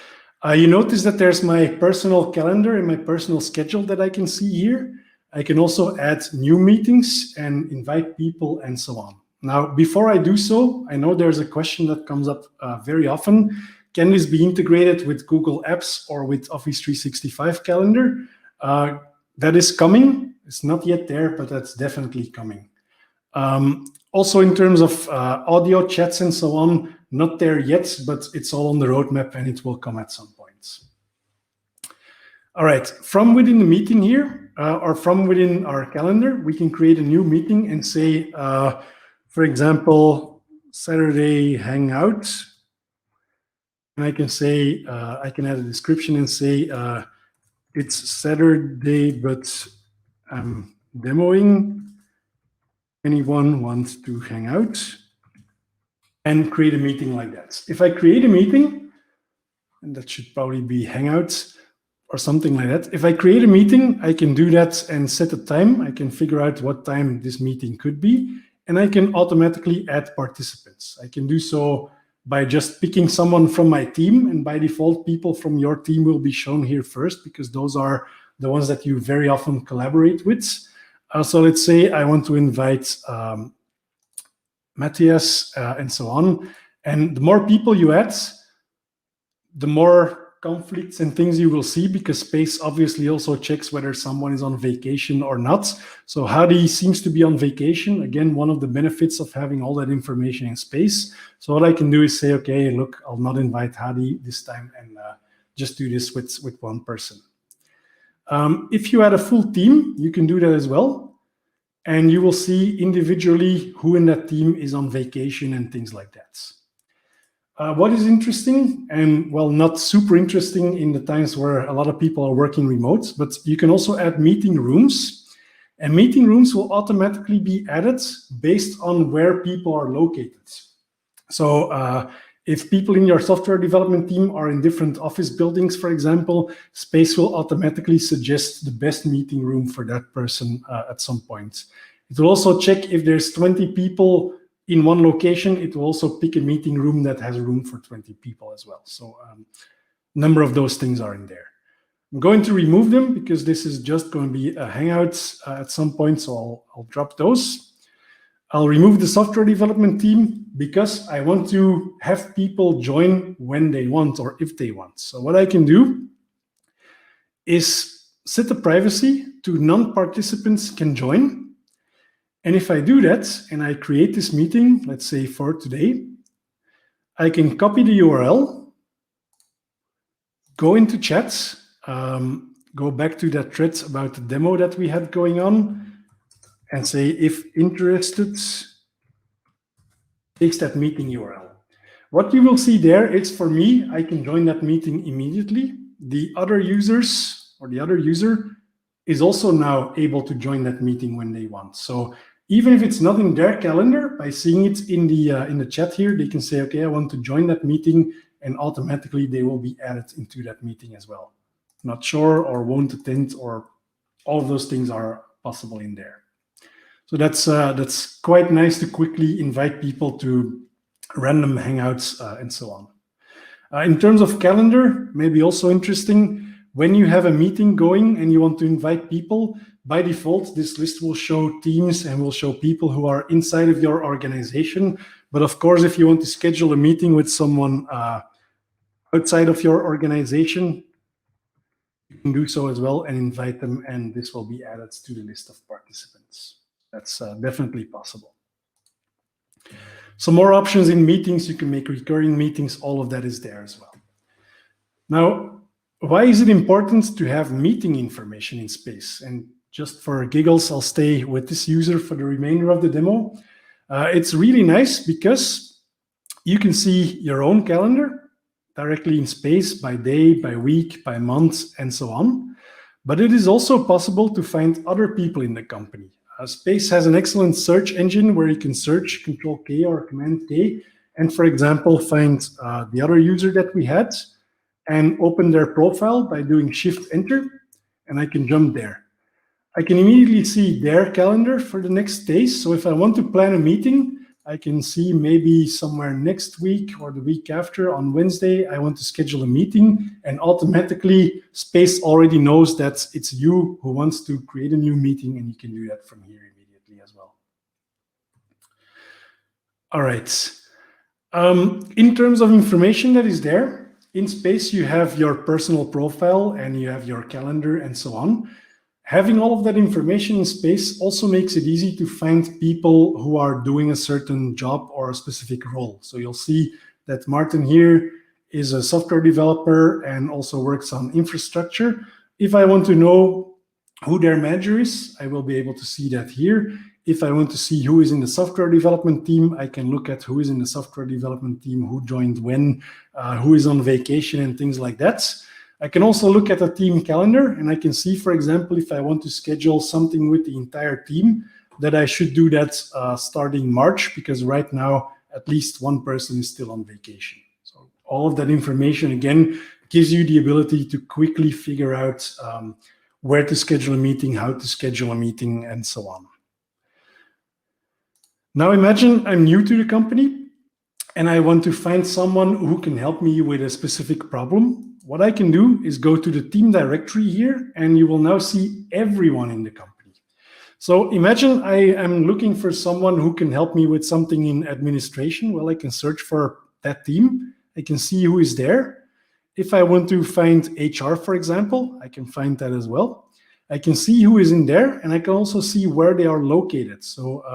You notice that there's my personal calendar and my personal schedule that I can see here. I can also add new meetings and invite people and so on. Now, before I do so, I know there's a question that comes up very often. Can this be integrated with Google Apps or with Office 365 calendar? That is coming. It's not yet there, but that's definitely coming. Also, in terms of audio chats and so on, not there yet, but it's all on the roadmap and it will come at some point. All right, from within the meeting here, or from within our calendar, we can create a new meeting and say, for example, Saturday Hangout. And I can say, I can add a description and say, it's Saturday, but I'm demoing. Anyone wants to hang out? And create a meeting like that. If I create a meeting, and that should probably be Hangouts or something like that. If I create a meeting, I can do that and set a time. I can figure out what time this meeting could be, and I can automatically add participants. I can do so by just picking someone from my team, and by default, people from your team will be shown here first because those are the ones that you very often collaborate with. So let's say I want to invite Matthias, and so on. And the more people you add, the more conflicts and things you will see, because Space obviously also checks whether someone is on vacation or not. So Hadi seems to be on vacation. Again, one of the benefits of having all that information in Space. So what I can do is say, okay, look, I'll not invite Hadi this time and just do this with one person. If you add a full team, you can do that as well. And you will see individually who in that team is on vacation and things like that. What is interesting, and well, not super interesting in the times where a lot of people are working remote, but you can also add meeting rooms. And meeting rooms will automatically be added based on where people are located. So if people in your software development team are in different office buildings, for example, Space will automatically suggest the best meeting room for that person at some point. It will also check if there's 20 people in one location. It will also pick a meeting room that has room for 20 people as well. So a number of those things are in there. I'm going to remove them because this is just going to be a Hangout at some point, so I'll drop those. I'll remove the software development team because I want to have people join when they want or if they want. So what I can do is set the privacy to non-participants can join. And if I do that and I create this meeting, let's say for today, I can copy the URL, go into chats, go back to that thread about the demo that we had going on, and say, if interested, paste that meeting URL. What you will see there is, for me, I can join that meeting immediately. The other users or the other user is also now able to join that meeting when they want. So even if it's not in their calendar, by seeing it in the chat here, they can say, okay, I want to join that meeting, and automatically they will be added into that meeting as well. Not sure or won't attend, or all of those things are possible in there. So that's quite nice to quickly invite people to random hangouts and so on. In terms of calendar, maybe also interesting, when you have a meeting going and you want to invite people, by default, this list will show teams and will show people who are inside of your organization. But of course, if you want to schedule a meeting with someone outside of your organization, you can do so as well and invite them, and this will be added to the list of participants. That's definitely possible. Some more options in meetings. You can make recurring meetings. All of that is there as well. Now, why is it important to have meeting information in Space? And just for giggles, I'll stay with this user for the remainder of the demo. It's really nice because you can see your own calendar directly in Space by day, by week, by month, and so on. But it is also possible to find other people in the company. Space has an excellent search engine where you can search Control-K or Command-K and, for example, find the other user that we had and open their profile by doing Shift-Enter, and I can jump there. I can immediately see their calendar for the next days. So if I want to plan a meeting, I can see maybe somewhere next week or the week after on Wednesday, I want to schedule a meeting, and automatically Space already knows that it's you who wants to create a new meeting, and you can do that from here immediately as well. All right. In terms of information that is there, in Space, you have your personal profile and you have your calendar and so on. Having all of that information in Space also makes it easy to find people who are doing a certain job or a specific role. So you'll see that Martin here is a software developer and also works on infrastructure. If I want to know who their manager is, I will be able to see that here. If I want to see who is in the software development team, I can look at who is in the software development team, who joined when, who is on vacation and things like that. I can also look at a team calendar, and I can see, for example, if I want to schedule something with the entire team, that I should do that starting March, because right now, at least one person is still on vacation. So all of that information, again, gives you the ability to quickly figure out where to schedule a meeting, how to schedule a meeting, and so on. Now imagine I'm new to the company and I want to find someone who can help me with a specific problem. What I can do is go to the team directory here, and you will now see everyone in the company. So imagine I am looking for someone who can help me with something in administration. Well, I can search for that team. I can see who is there. If I want to find HR, for example, I can find that as well. I can see who is in there, and I can also see where they are located. So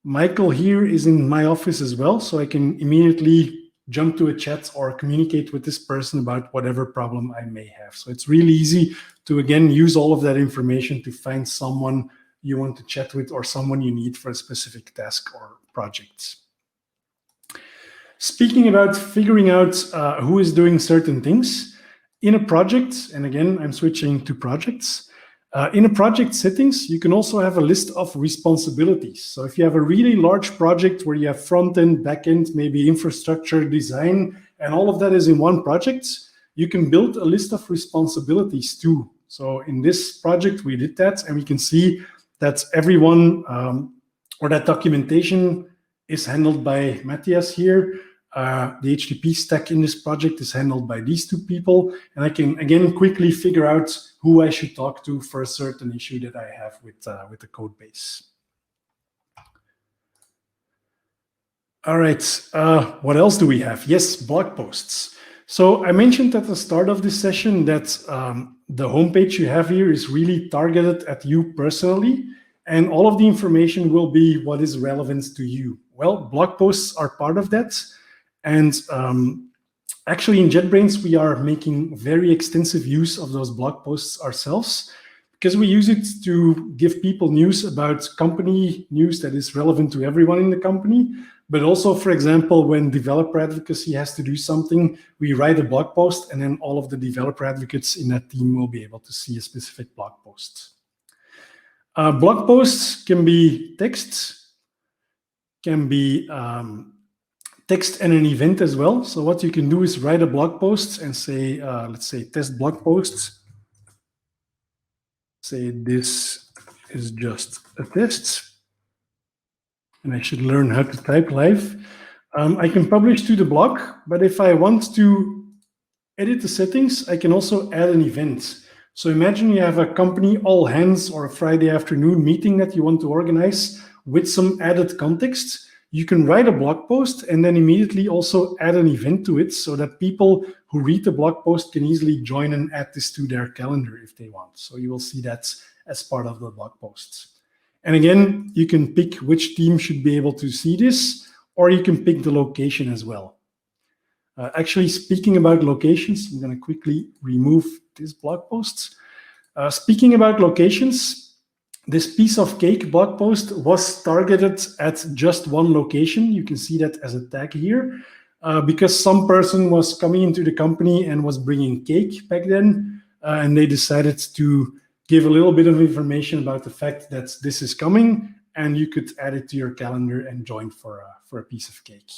Michael here is in my office as well, so I can immediately jump to a chat or communicate with this person about whatever problem I may have. So it's really easy to, again, use all of that information to find someone you want to chat with or someone you need for a specific task or project. Speaking about figuring out who is doing certain things in a project, and again, I'm switching to projects. In a project settings, you can also have a list of responsibilities. So if you have a really large project where you have front end, back end, maybe infrastructure, design, and all of that is in one project, you can build a list of responsibilities too. So in this project, we did that, and we can see that everyone or that documentation is handled by Matthias here. The HTTP stack in this project is handled by these two people, and I can again quickly figure out who I should talk to for a certain issue that I have with the code base. All right, what else do we have? Yes, blog posts. So I mentioned at the start of this session that the homepage you have here is really targeted at you personally, and all of the information will be what is relevant to you. Well, blog posts are part of that. And actually in JetBrains, we are making very extensive use of those blog posts ourselves because we use it to give people news about company news that is relevant to everyone in the company. But also, for example, when developer advocacy has to do something, we write a blog post and then all of the developer advocates in that team will be able to see a specific blog post. Blog posts can be text, can be text and an event as well. So what you can do is write a blog post and say, let's say test blog posts. Say this is just a test. And I should learn how to type live. I can publish to the blog, but if I want to edit the settings, I can also add an event. So imagine you have a company all hands or a Friday afternoon meeting that you want to organize with some added context. You can write a blog post and then immediately also add an event to it so that people who read the blog post can easily join and add this to their calendar if they want. So you will see that as part of the blog posts. And again, you can pick which team should be able to see this, or you can pick the location as well. Actually, speaking about locations, I'm going to quickly remove this blog post. Speaking about locations, this piece of cake blog post was targeted at just one location. You can see that as a tag here, because some person was coming into the company and was bringing cake back then, and they decided to give a little bit of information about the fact that this is coming, and you could add it to your calendar and join for a piece of cake.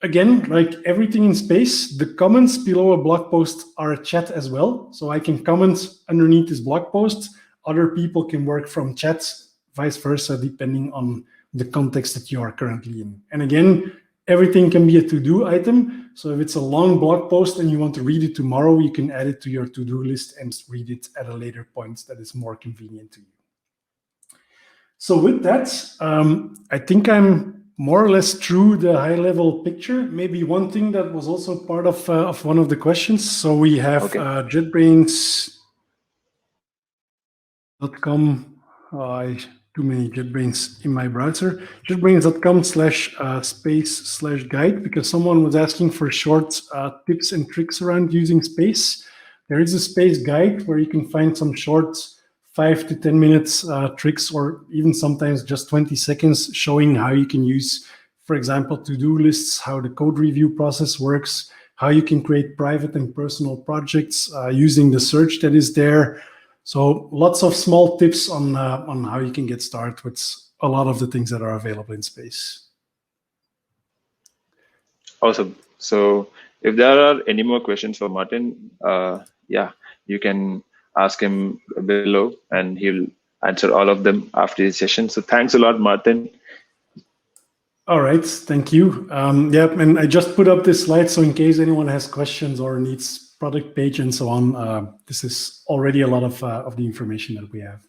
Again, like everything in space, the comments below a blog post are a chat as well. So I can comment underneath this blog post. Other people can work from chats, vice versa, depending on the context that you are currently in. And again, everything can be a to-do item. So if it's a long blog post and you want to read it tomorrow, you can add it to your to-do list and read it at a later point that is more convenient to you. So with that, I think I'm more or less through the high-level picture. Maybe one thing that was also part of one of the questions. So we have JetBrains.com. Too many JetBrains in my browser. JetBrains.com/space/guide, because someone was asking for short tips and tricks around using space. There is a space guide where you can find some short 5 to 10 minutes tricks, or even sometimes just 20 seconds, showing how you can use, for example, to-do lists, how the code review process works, how you can create private and personal projects using the search that is there. So lots of small tips on how you can get started with a lot of the things that are available in space. Awesome. So if there are any more questions for Martin, you can ask him below and he'll answer all of them after the session. So thanks a lot, Martin. All right, thank you. And I just put up this slide, so in case anyone has questions or needs product page and so on, this is already a lot of the information that we have.